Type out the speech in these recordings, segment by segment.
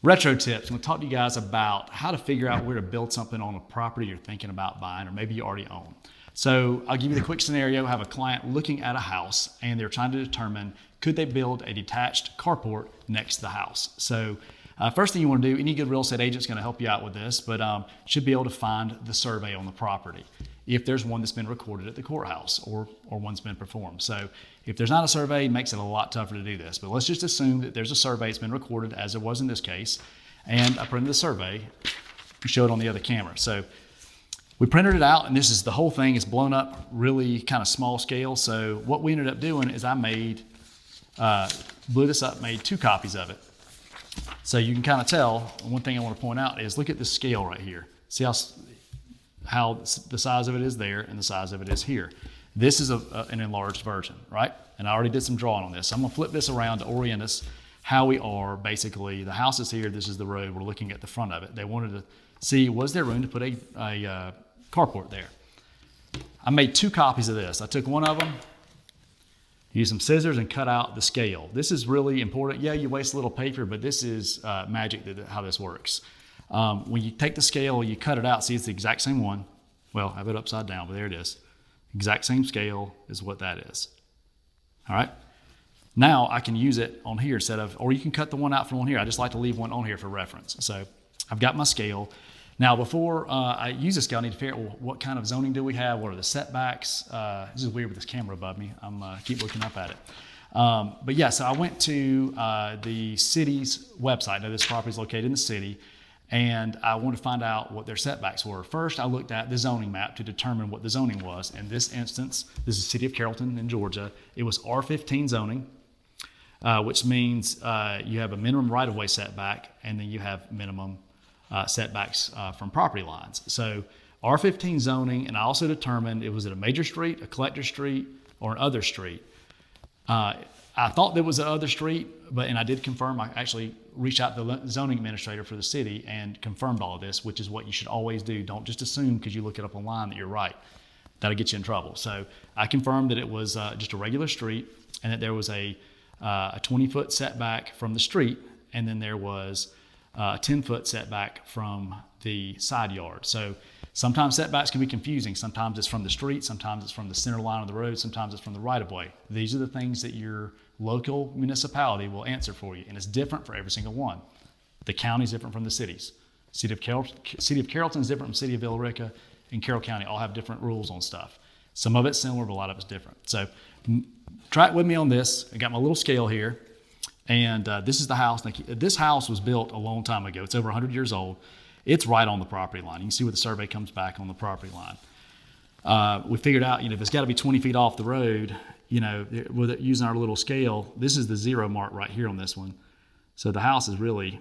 Retro tips. I'm going to talk to you guys about how to figure out where to build something on a property you're thinking about buying or maybe you already own. So I'll give you the quick scenario. I have a client looking at a house and they're trying to determine could they build a detached carport next to the house. So first thing you want to do, any good real estate agent is going to help you out with this, but should be able to find the survey on the property if there's one that's been recorded at the courthouse or one's been performed. So if there's not a survey, it makes it a lot tougher to do this. But let's just assume that there's a survey that's been recorded, as there was in this case, and I printed the survey and show it on the other camera. So we printed it out, and this is the whole thing is blown up really kind of small scale. So what we ended up doing is I blew this up, made 2 copies of it. So you can kind of tell, one thing I want to point out is look at this scale right here. See how the size of it is there and the size of it is here. This is an enlarged version, right? And I already did some drawing on this. So I'm gonna flip this around to orient us how we are basically. The house is here, this is the road, we're looking at the front of it. They wanted to see, was there room to put a carport there? I made 2 copies of this. I took one of them, used some scissors and cut out the scale. This is really important. Yeah, you waste a little paper, but this is magic how this works. When you take the scale, you cut it out, see it's the exact same one. Well, I have it upside down, but there it is. Exact same scale is what that is. All right. Now I can use it on here instead of, or you can cut the one out from on here. I just like to leave one on here for reference. So I've got my scale. Now before I use this scale, I need to figure out, well, what kind of zoning do we have? What are the setbacks? This is weird with this camera above me. I'm keep looking up at it. But yeah, so I went to the city's website. Now this property is located in the city. And I wanted to find out what their setbacks were. First, I looked at the zoning map to determine what the zoning was. In this instance, this is the city of Carrollton in Georgia. It was R15 zoning, which means you have a minimum right-of-way setback, and then you have minimum setbacks from property lines. So R15 zoning, and I also determined it was at a major street, a collector street, or an other street. I thought there was another street, and I did confirm. I actually reached out to the zoning administrator for the city and confirmed all of this, which is what you should always do. Don't just assume because you look it up online that you're right. That'll get you in trouble. So I confirmed that it was just a regular street and that there was a 20-foot setback from the street, and then there was a 10-foot setback from the side yard. So sometimes setbacks can be confusing. Sometimes it's from the street, sometimes it's from the center line of the road, sometimes it's from the right-of-way. These are the things that your local municipality will answer for you, and it's different for every single one. The county's different from the cities. City of Carrollton is different from City of Villa Rica, and Carroll County all have different rules on stuff. Some of it's similar, but a lot of it's different. So try it with me on this. I got my little scale here, and this is the house. This house was built a long time ago. It's over 100 years old. It's right on the property line. You can see where the survey comes back on the property line. We figured out, if it's got to be 20 feet off the road, with it, using our little scale, this is the 0 mark right here on this one. So the house is really,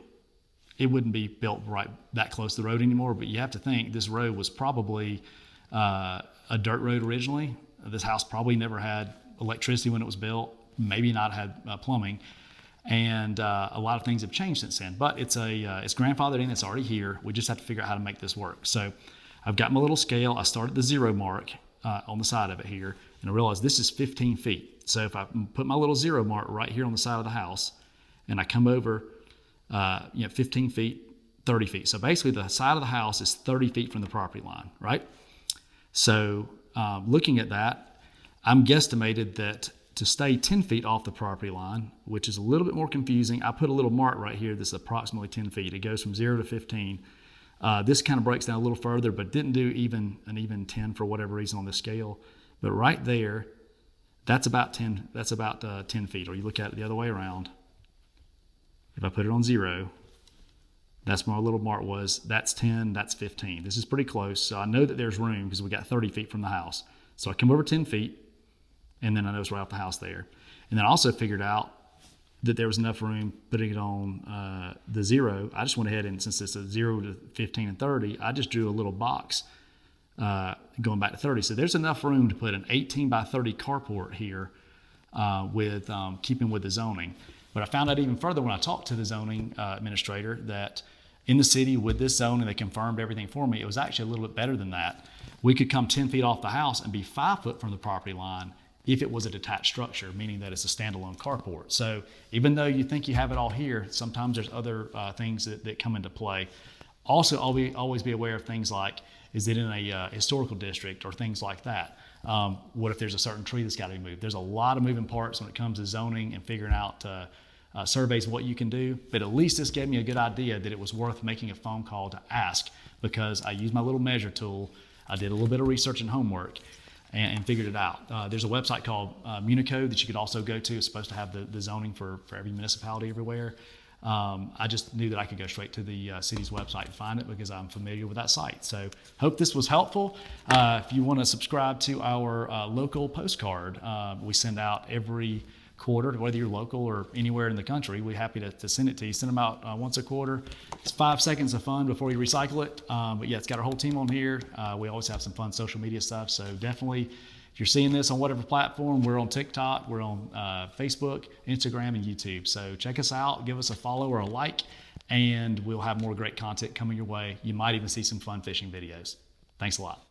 it wouldn't be built right that close to the road anymore, but you have to think this road was probably a dirt road originally. This house probably never had electricity when it was built, maybe not had plumbing. And a lot of things have changed since then, but it's grandfathered in, it's already here. We just have to figure out how to make this work. So I've got my little scale. I started the 0 mark on the side of it here, and I realized this is 15 feet. So if I put my little 0 mark right here on the side of the house, and I come over 15 feet, 30 feet. So basically the side of the house is 30 feet from the property line, right? So looking at that, I'm guesstimated that to stay 10 feet off the property line, which is a little bit more confusing, I put a little mark right here that's approximately 10 feet. It goes from 0 to 15. This kind of breaks down a little further, but didn't do an even 10 for whatever reason on this scale. But right there, that's about 10. That's about 10 feet. Or you look at it the other way around. If I put it on 0, that's where my little mark was. That's 10. That's 15. This is pretty close. So I know that there's room because we got 30 feet from the house. So I come over 10 feet, and then I know it's right off the house there. And then I also figured out that there was enough room putting it on the 0. I just went ahead and, since it's a 0 to 15 and 30, I just drew a little box going back to 30. So there's enough room to put an 18 by 30 carport here with keeping with the zoning. But I found out even further when I talked to the zoning administrator that in the city with this zoning, they confirmed everything for me. It was actually a little bit better than that. We could come 10 feet off the house and be 5 foot from the property line if it was a detached structure, meaning that it's a standalone carport. So even though you think you have it all here, sometimes there's other things that come into play. Also, always be aware of things like, is it in a historical district or things like that? What if there's a certain tree that's got to be moved? There's a lot of moving parts when it comes to zoning and figuring out surveys, what you can do. But at least this gave me a good idea that it was worth making a phone call to ask, because I used my little measure tool. I did a little bit of research and homework and figured it out. There's a website called Municode that you could also go to. It's supposed to have the zoning for every municipality everywhere. I just knew that I could go straight to the city's website and find it because I'm familiar with that site. So hope this was helpful. If you want to subscribe to our local postcard, we send out every quarter, whether you're local or anywhere in the country. We're happy to send it to you. Send them out once a quarter. It's 5 seconds of fun before you recycle it. But yeah, it's got our whole team on here. We always have some fun social media stuff. So definitely, if you're seeing this on whatever platform, we're on TikTok, we're on Facebook, Instagram, and YouTube. So check us out, give us a follow or a like, and we'll have more great content coming your way. You might even see some fun fishing videos. Thanks a lot.